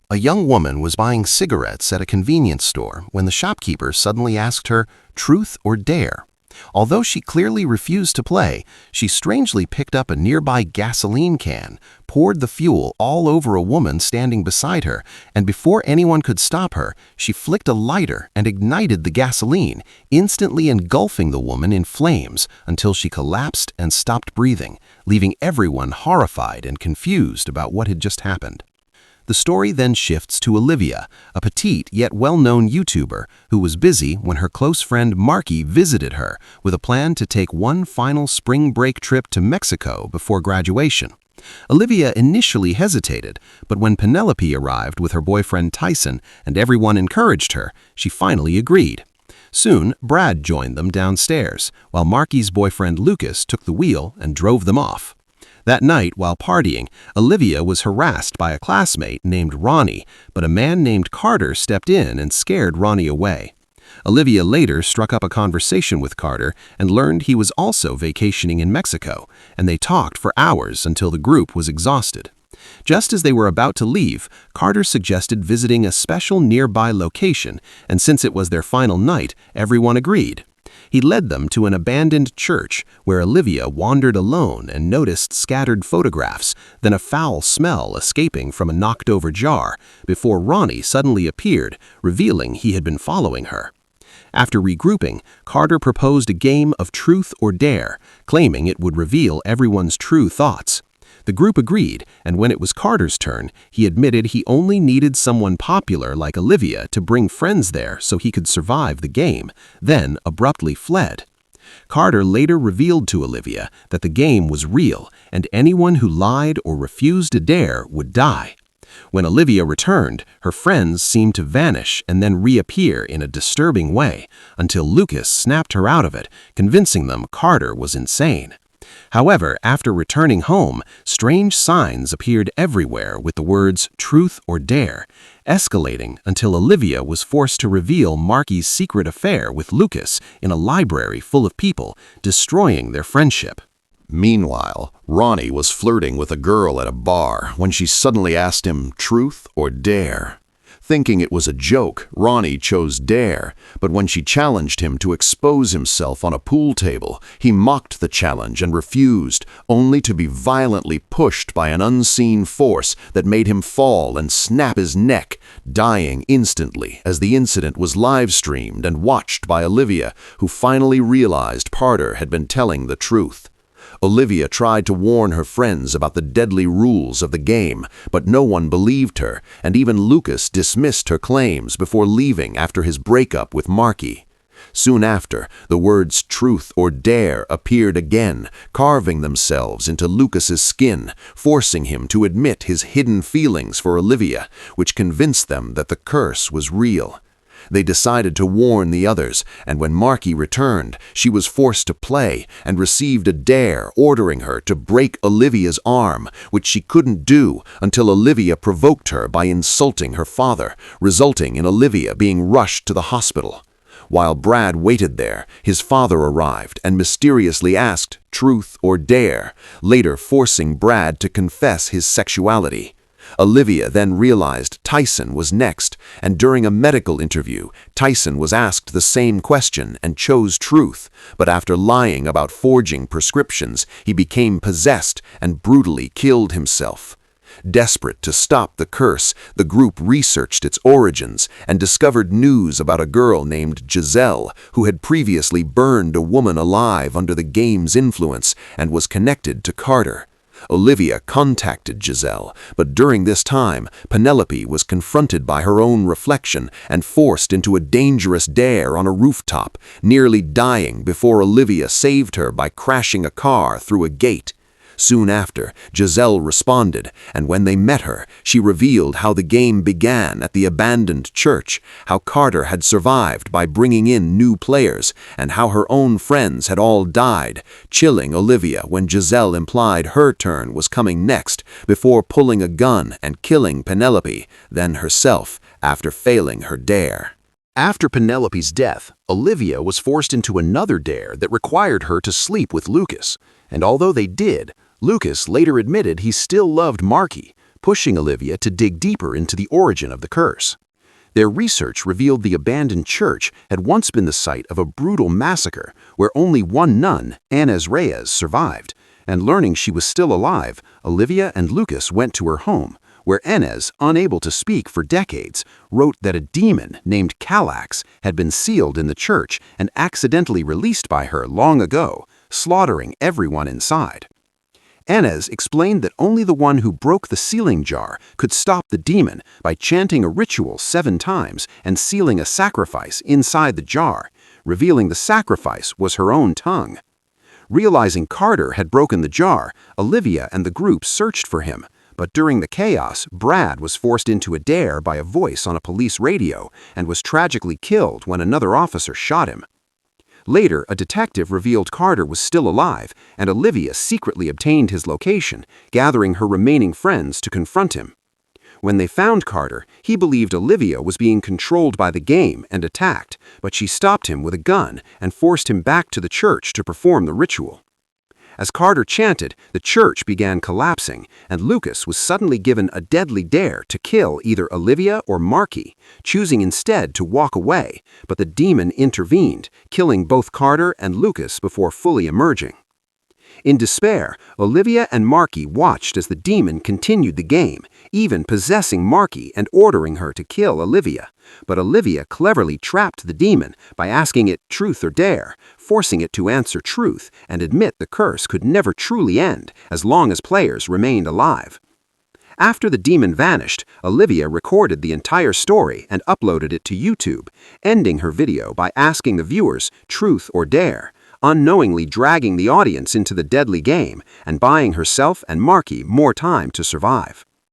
A young woman was buying cigarettes at a convenience store when the shopkeeper suddenly asked her, "Truth or dare?" Although she clearly refused to play, she strangely picked up a nearby gasoline can, poured the fuel all over a woman standing beside her, and before anyone could stop her, she flicked a lighter and ignited the gasoline, instantly engulfing the woman in flames until she collapsed and stopped breathing, leaving everyone horrified and confused about what had just happened. The story then shifts to Olivia, a petite yet well-known YouTuber who was busy when her close friend Marky visited her with a plan to take one final spring break trip to Mexico before graduation. Olivia initially hesitated, but when Penelope arrived with her boyfriend Tyson and everyone encouraged her, she finally agreed. Soon, Brad joined them downstairs, while Marky's boyfriend Lucas took the wheel and drove them off. That night, while partying, Olivia was harassed by a classmate named Ronnie, but a man named Carter stepped in and scared Ronnie away. Olivia later struck up a conversation with Carter and learned he was also vacationing in Mexico, and they talked for hours until the group was exhausted. Just as they were about to leave, Carter suggested visiting a special nearby location, and since it was their final night, everyone agreed. He led them to an abandoned church where Olivia wandered alone and noticed scattered photographs, then a foul smell escaping from a knocked-over jar, before Ronnie suddenly appeared, revealing he had been following her. After regrouping, Carter proposed a game of truth or dare, claiming it would reveal everyone's true thoughts. The group agreed, and when it was Carter's turn, he admitted he only needed someone popular like Olivia to bring friends there so he could survive the game, then abruptly fled. Carter later revealed to Olivia that the game was real, and anyone who lied or refused a dare would die. When Olivia returned, her friends seemed to vanish and then reappear in a disturbing way, until Lucas snapped her out of it, convincing them Carter was insane. However, after returning home, strange signs appeared everywhere with the words "truth or dare," escalating until Olivia was forced to reveal Marky's secret affair with Lucas in a library full of people, destroying their friendship. Meanwhile, Ronnie was flirting with a girl at a bar when she suddenly asked him, "Truth or dare?" Thinking it was a joke, Ronnie chose dare, but when she challenged him to expose himself on a pool table, he mocked the challenge and refused, only to be violently pushed by an unseen force that made him fall and snap his neck, dying instantly as the incident was live-streamed and watched by Olivia, who finally realized Carter had been telling the truth. Olivia tried to warn her friends about the deadly rules of the game, but no one believed her, and even Lucas dismissed her claims before leaving after his breakup with Marky. Soon after, the words "truth" or "dare" appeared again, carving themselves into Lucas's skin, forcing him to admit his hidden feelings for Olivia, which convinced them that the curse was real. They decided to warn the others, and when Marky returned, she was forced to play and received a dare ordering her to break Olivia's arm, which she couldn't do until Olivia provoked her by insulting her father, resulting in Olivia being rushed to the hospital. While Brad waited there, his father arrived and mysteriously asked, "Truth or dare?" later forcing Brad to confess his sexuality. Olivia then realized Tyson was next, and during a medical interview, Tyson was asked the same question and chose truth, but after lying about forging prescriptions, he became possessed and brutally killed himself. Desperate to stop the curse, the group researched its origins and discovered news about a girl named Giselle who had previously burned a woman alive under the game's influence and was connected to Carter. Olivia contacted Giselle, but during this time, Penelope was confronted by her own reflection and forced into a dangerous dare on a rooftop, nearly dying before Olivia saved her by crashing a car through a gate. Soon after, Giselle responded, and when they met her, she revealed how the game began at the abandoned church, how Carter had survived by bringing in new players, and how her own friends had all died, chilling Olivia when Giselle implied her turn was coming next, before pulling a gun and killing Penelope, then herself, after failing her dare. After Penelope's death, Olivia was forced into another dare that required her to sleep with Lucas, and although they did, Lucas later admitted he still loved Marky, pushing Olivia to dig deeper into the origin of the curse. Their research revealed the abandoned church had once been the site of a brutal massacre where only one nun, Inés Reyes, survived, and learning she was still alive, Olivia and Lucas went to her home, where Inés, unable to speak for decades, wrote that a demon named Calax had been sealed in the church and accidentally released by her long ago, slaughtering everyone inside. Inés explained that only the one who broke the sealing jar could stop the demon by chanting a ritual 7 times and sealing a sacrifice inside the jar, revealing the sacrifice was her own tongue. Realizing Carter had broken the jar, Olivia and the group searched for him, but during the chaos, Brad was forced into a dare by a voice on a police radio and was tragically killed when another officer shot him. Later, a detective revealed Carter was still alive, and Olivia secretly obtained his location, gathering her remaining friends to confront him. When they found Carter, he believed Olivia was being controlled by the game and attacked, but she stopped him with a gun and forced him back to the church to perform the ritual. As Carter chanted, the church began collapsing, and Lucas was suddenly given a deadly dare to kill either Olivia or Marky, choosing instead to walk away, but the demon intervened, killing both Carter and Lucas before fully emerging. In despair, Olivia and Marky watched as the demon continued the game, even possessing Marky and ordering her to kill Olivia. But Olivia cleverly trapped the demon by asking it truth or dare, forcing it to answer truth and admit the curse could never truly end as long as players remained alive. After the demon vanished, Olivia recorded the entire story and uploaded it to YouTube, ending her video by asking the viewers truth or dare, unknowingly dragging the audience into the deadly game and buying herself and Marky more time to survive.